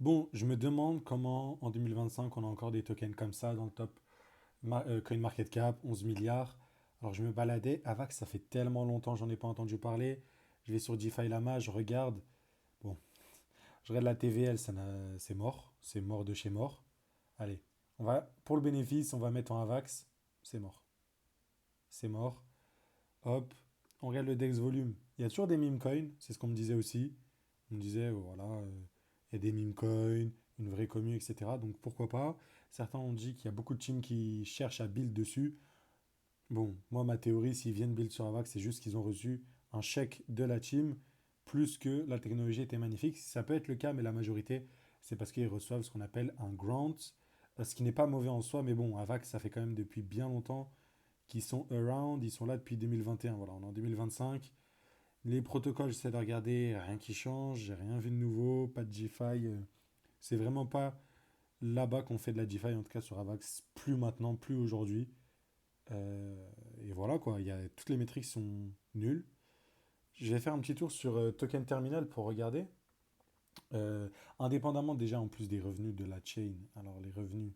Bon, je me demande comment en 2025 on a encore des tokens comme ça dans le top CoinMarketCap, 11 milliards. Alors je me baladais, Avax, ça fait tellement longtemps, j'en ai pas entendu parler. Je vais sur DeFi Lama, je regarde. Bon, je regarde la TVL, c'est mort de chez mort. Allez, pour le bénéfice, on va mettre en Avax, c'est mort. C'est mort. Hop, on regarde le DEX volume. Il y a toujours des meme coins, c'est ce qu'on me disait aussi. On me disait, voilà, il y a des meme coins, une vraie commune, etc. Donc pourquoi pas. Certains ont dit qu'il y a beaucoup de teams qui cherchent à build dessus. Bon, moi, ma théorie, s'ils viennent build sur Avax, c'est juste qu'ils ont reçu un chèque de la team, plus que la technologie était magnifique. Ça peut être le cas, mais la majorité, c'est parce qu'ils reçoivent ce qu'on appelle un grant, ce qui n'est pas mauvais en soi, mais bon, Avax, ça fait quand même depuis bien longtemps qu'ils sont around, ils sont là depuis 2021. Voilà, on est en 2025. Les protocoles, j'essaie de regarder, rien qui change, j'ai rien vu de nouveau, pas de DeFi. C'est vraiment pas là-bas qu'on fait de la DeFi, en tout cas sur Avax, plus maintenant, plus aujourd'hui. Et voilà quoi, toutes les métriques sont nulles. Je vais faire un petit tour sur Token Terminal pour regarder. Euh, Indépendamment déjà en plus des revenus de la chain. Alors les revenus,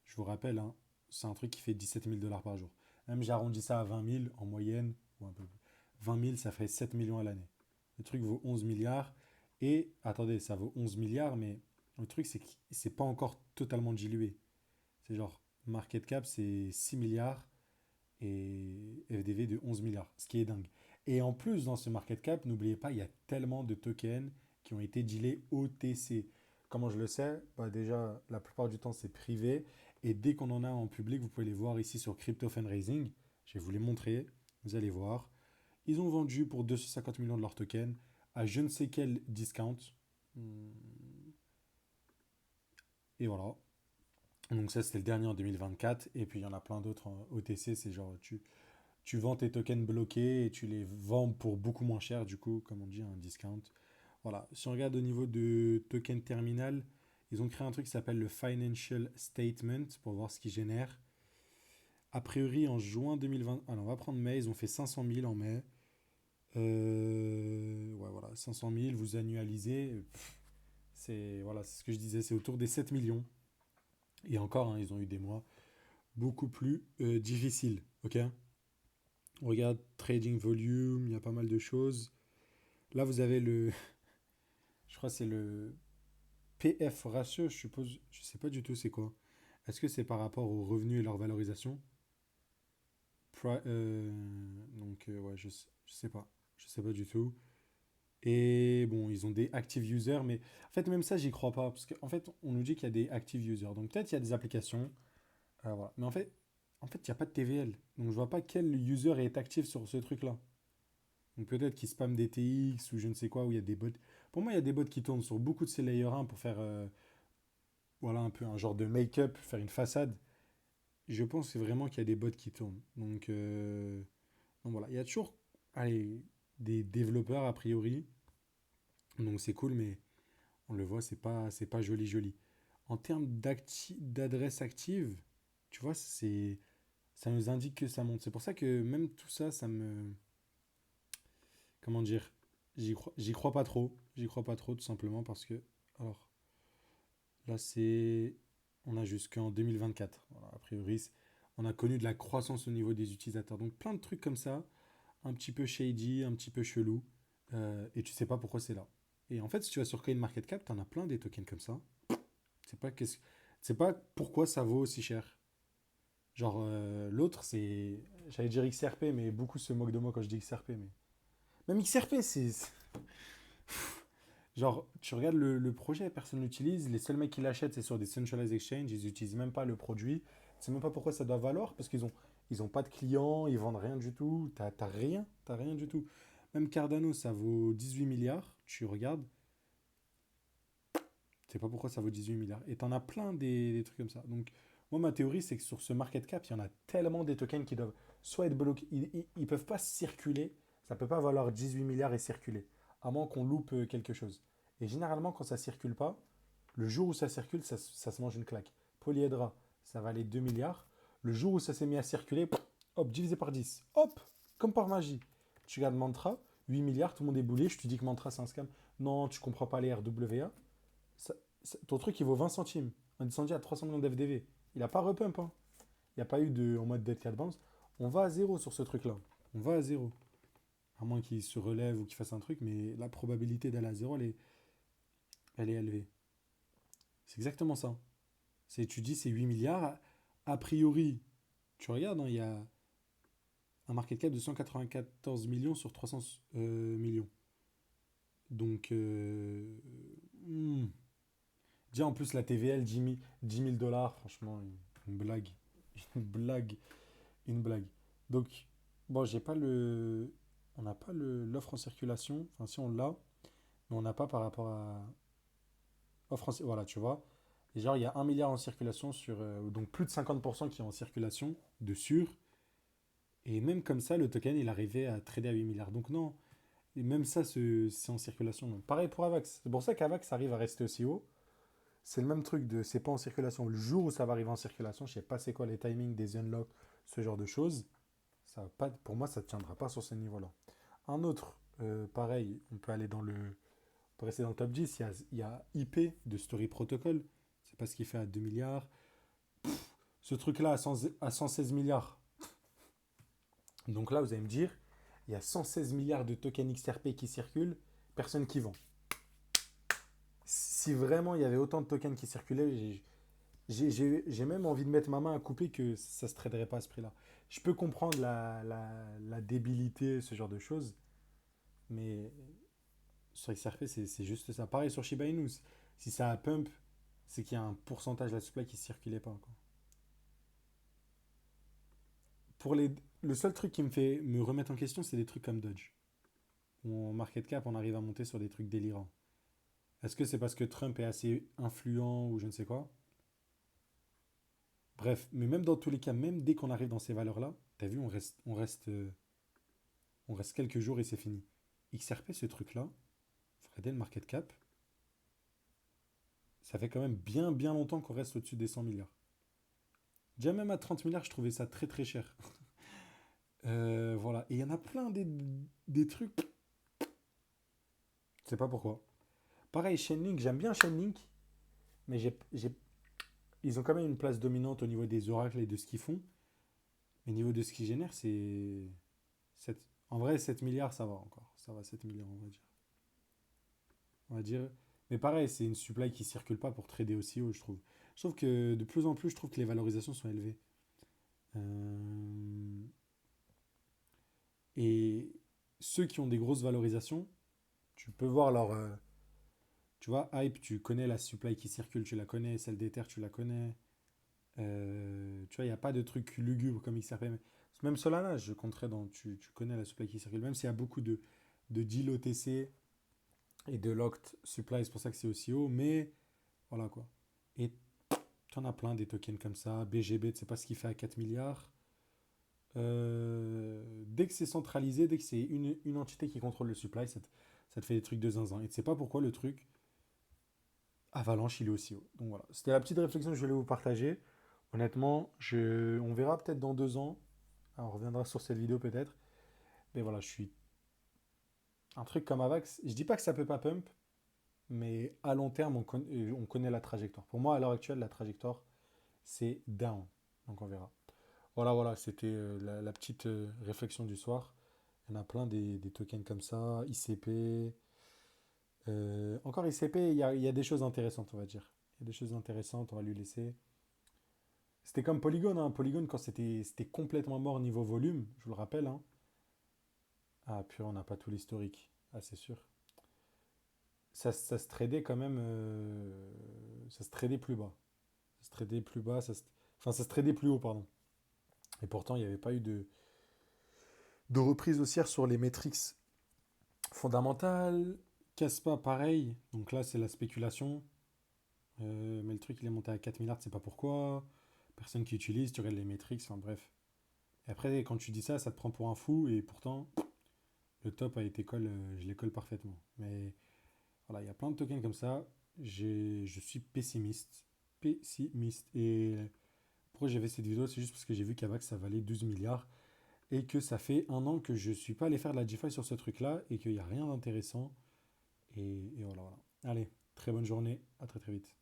je vous rappelle, hein, c'est un truc qui fait 17 000 $ par jour. Même j'arrondis ça à 20 000 en moyenne, ou un peu plus. 20 000, ça ferait 7 millions à l'année. Le truc vaut 11 milliards. Et attendez, ça vaut 11 milliards, mais le truc c'est que c'est pas encore totalement dilué. C'est genre, market cap c'est 6 milliards et FDV de 11 milliards, ce qui est dingue. Et en plus, dans ce market cap, n'oubliez pas, il y a tellement de tokens qui ont été dealés OTC. Comment je le sais? Bah déjà, la plupart du temps, c'est privé. Et dès qu'on en a en public, vous pouvez les voir ici sur Crypto Fundraising. Je vais vous les montrer. Vous allez voir. Ils ont vendu pour 250 millions de leurs tokens à je ne sais quel discount. Hmm. Et voilà. Donc ça, c'était le dernier en 2024. Et puis, il y en a plein d'autres en OTC. C'est genre, tu vends tes tokens bloqués et tu les vends pour beaucoup moins cher, du coup, comme on dit, un discount. Voilà. Si on regarde au niveau de token terminal, ils ont créé un truc qui s'appelle le Financial Statement pour voir ce qu'ils génèrent. A priori, en juin 2020, alors on va prendre mai, ils ont fait 500 000 en mai. Ouais, voilà, 500 000, vous annualisez. C'est voilà, c'est ce que je disais, c'est autour des 7 millions. Et encore, hein, ils ont eu des mois beaucoup plus difficiles. Ok. On regarde trading volume, il y a pas mal de choses. Là, vous avez je crois que c'est le PF ratio, je suppose, je sais pas du tout c'est quoi. Est-ce que c'est par rapport aux revenus et leur valorisation? Ouais, je sais pas. Je sais pas du tout. Et bon, ils ont des active users, mais en fait, même ça, j'y crois pas. Parce qu'en fait, on nous dit qu'il y a des active users. Donc peut-être il y a des applications. Voilà. Mais en fait, il n'y a pas de TVL. Donc je vois pas quel user est actif sur ce truc-là. Donc peut-être qu'ils spamment des TX ou je ne sais quoi, où il y a des bots. Pour moi, il y a des bots qui tournent sur beaucoup de ces layer 1 pour faire voilà, un peu un genre de make-up, faire une façade. Je pense vraiment qu'il y a des bots qui tournent. Donc voilà, il y a toujours allez, des développeurs a priori. Donc c'est cool, mais on le voit, c'est pas joli joli. En termes d'adresse active, tu vois, ça nous indique que ça monte. C'est pour ça que même tout ça, ça me... Comment dire? J'y crois pas trop. J'y crois pas trop, tout simplement parce que... Alors, là, c'est... On a jusqu'en 2024. Voilà, a priori, on a connu de la croissance au niveau des utilisateurs. Donc, plein de trucs comme ça, un petit peu shady, un petit peu chelou, et tu sais pas pourquoi c'est là. Et en fait, si tu vas sur CoinMarketCap, t'en as plein des tokens comme ça. C'est pas pourquoi ça vaut aussi cher. Genre, l'autre, c'est... J'allais dire XRP, mais beaucoup se moquent de moi quand je dis XRP. Mais... Même XRP, genre, tu regardes le projet, personne l'utilise. Les seuls mecs qui l'achètent, c'est sur des centralized exchange. Ils n'utilisent même pas le produit. Tu sais même pas pourquoi ça doit valoir, parce qu'ils ont pas de clients, ils vendent rien du tout. T'as rien du tout. Même Cardano, ça vaut 18 milliards. Tu regardes, tu sais pas pourquoi ça vaut 18 milliards. Et t'en as plein des trucs comme ça. Donc, moi, ma théorie, c'est que sur ce market cap, il y en a tellement des tokens qui doivent soit être bloqués, ils peuvent pas circuler. Ça peut pas valoir 18 milliards et circuler, à moins qu'on loupe quelque chose. Et généralement, quand ça circule pas, le jour où ça circule, ça se mange une claque. Polyhedra, ça valait 2 milliards. Le jour où ça s'est mis à circuler, hop, divisé par 10. Hop, comme par magie. Tu regardes Mantra, 8 milliards, tout le monde est boulé. Je te dis que Mantra, c'est un scam. Non, tu comprends pas les RWA. Ton truc, il vaut 20 centimes. On est descendu à 300 millions d'FDV. Il n'a pas repump, hein. Il n'y a pas eu de en mode dead cat bounce. On va à zéro sur ce truc-là. On va à zéro. À moins qu'il se relève ou qu'il fasse un truc, mais la probabilité d'aller à zéro, elle est élevée. C'est exactement ça. Tu dis c'est 8 milliards. A priori, tu regardes, hein, il y a un market cap de 194 millions sur 300 millions. Donc, déjà en plus la TVL, 10 000 dollars, franchement, une blague. Une blague. Une blague. Donc, bon, j'ai pas le. On n'a pas l'offre en circulation. Enfin, si on l'a, mais on n'a pas par rapport à. Voilà, tu vois. Et genre, il y a 1 milliard en circulation sur. Donc, plus de 50% qui est en circulation de sûr. Et même comme ça, le token, il arrivait à trader à 8 milliards. Donc, non. Et même ça, c'est en circulation. Non. Pareil pour Avax. C'est pour ça qu'Avax arrive à rester aussi haut. C'est le même truc de. C'est pas en circulation. Le jour où ça va arriver en circulation, je sais pas c'est quoi les timings des unlocks, ce genre de choses. Ça va pas, pour moi, ça ne tiendra pas sur ce niveau-là. Un autre, pareil, on peut aller dans le. On peut rester dans le top 10. Il y a IP de Story Protocol. C'est pas ce qu'il fait à 2 milliards. Ce truc-là à 116 milliards. Donc là, vous allez me dire, il y a 116 milliards de tokens XRP qui circulent, personne qui vend. Si vraiment il y avait autant de tokens qui circulaient, j'ai même envie de mettre ma main à couper que ça ne se traderait pas à ce prix-là. Je peux comprendre la débilité, ce genre de choses, mais sur XRP, c'est juste ça. Pareil sur Shiba Inu, si ça a pump, c'est qu'il y a un pourcentage de la supply qui ne circulait pas, quoi. Pour les, le seul truc qui me fait me remettre en question, c'est des trucs comme Dodge. Où en market cap, on arrive à monter sur des trucs délirants. Est-ce que c'est parce que Trump est assez influent ou je ne sais quoi? Bref, mais même dans tous les cas, même dès qu'on arrive dans ces valeurs-là, t'as vu, on reste quelques jours et c'est fini. XRP, ce truc-là, regardez le market cap, ça fait quand même bien bien longtemps qu'on reste au-dessus des 100 milliards. Déjà même à 30 milliards, je trouvais ça très très cher. Voilà, et il y en a plein des trucs, je sais pas pourquoi. Pareil, Chainlink, j'aime bien Chainlink, mais ils ont quand même une place dominante au niveau des oracles et de ce qu'ils font. Mais au niveau de ce qu'ils génèrent, c'est. En vrai, 7 milliards, ça va encore. Ça va, 7 milliards, on va dire. On va dire. Mais pareil, c'est une supply qui circule pas pour trader aussi haut, je trouve. Je trouve que de plus en plus, je trouve que les valorisations sont élevées. Euh, Et ceux qui ont des grosses valorisations, tu peux voir leur. Tu vois, Hype, tu connais la supply qui circule, tu la connais. Celle d'Ether, tu la connais. Tu vois, il n'y a pas de truc lugubre comme XRP. Même Solana, je compterais dans. Tu connais la supply qui circule. Même s'il y a beaucoup de deal OTC et de locked supply, c'est pour ça que c'est aussi haut. Mais voilà quoi. Et tu en as plein des tokens comme ça. BGB, tu sais pas ce qu'il fait à 4 milliards. Dès que c'est centralisé, dès que c'est une entité qui contrôle le supply, ça te fait des trucs de zinzin. Et tu sais pas pourquoi le truc Avalanche, il est aussi haut. Donc voilà, c'était la petite réflexion que je voulais vous partager. Honnêtement, on verra peut-être dans 2 ans. Alors, on reviendra sur cette vidéo peut-être. Mais voilà, je suis un truc comme Avax. Je dis pas que ça peut pas pump, mais à long terme, on connaît la trajectoire. Pour moi, à l'heure actuelle, la trajectoire, c'est down. Donc on verra. Voilà, voilà, c'était la petite réflexion du soir. Il y en a plein des tokens comme ça, ICP. Encore ICP, il y a des choses intéressantes, on va dire. Il y a des choses intéressantes, on va lui laisser. C'était comme Polygon, hein. Polygon, quand c'était complètement mort niveau volume, je vous le rappelle, hein. Ah, puis on n'a pas tout l'historique. Ah, c'est sûr. Ça se tradait quand même. Ça se tradait plus bas. Ça se tradait plus bas. Enfin, ça se tradait plus haut, pardon. Et pourtant, il n'y avait pas eu de reprise haussière sur les métriques fondamentales. Caspa, pareil. Donc là, c'est la spéculation. Mais le truc, il est monté à 4 milliards, tu sais pas pourquoi. Personne qui utilise, tu regardes les métriques, enfin bref. Et après, quand tu dis ça, ça te prend pour un fou. Et pourtant, le top a été colle, je les colle parfaitement. Mais voilà, il y a plein de tokens comme ça. Je suis pessimiste. Pessimiste. Et pourquoi j'ai fait cette vidéo? C'est juste parce que j'ai vu qu'Avax, ça valait 12 milliards. Et que ça fait 1 an que je suis pas allé faire de la DeFi sur ce truc-là. Et qu'il n'y a rien d'intéressant. Et voilà, voilà. Allez, Très bonne journée, à très très vite.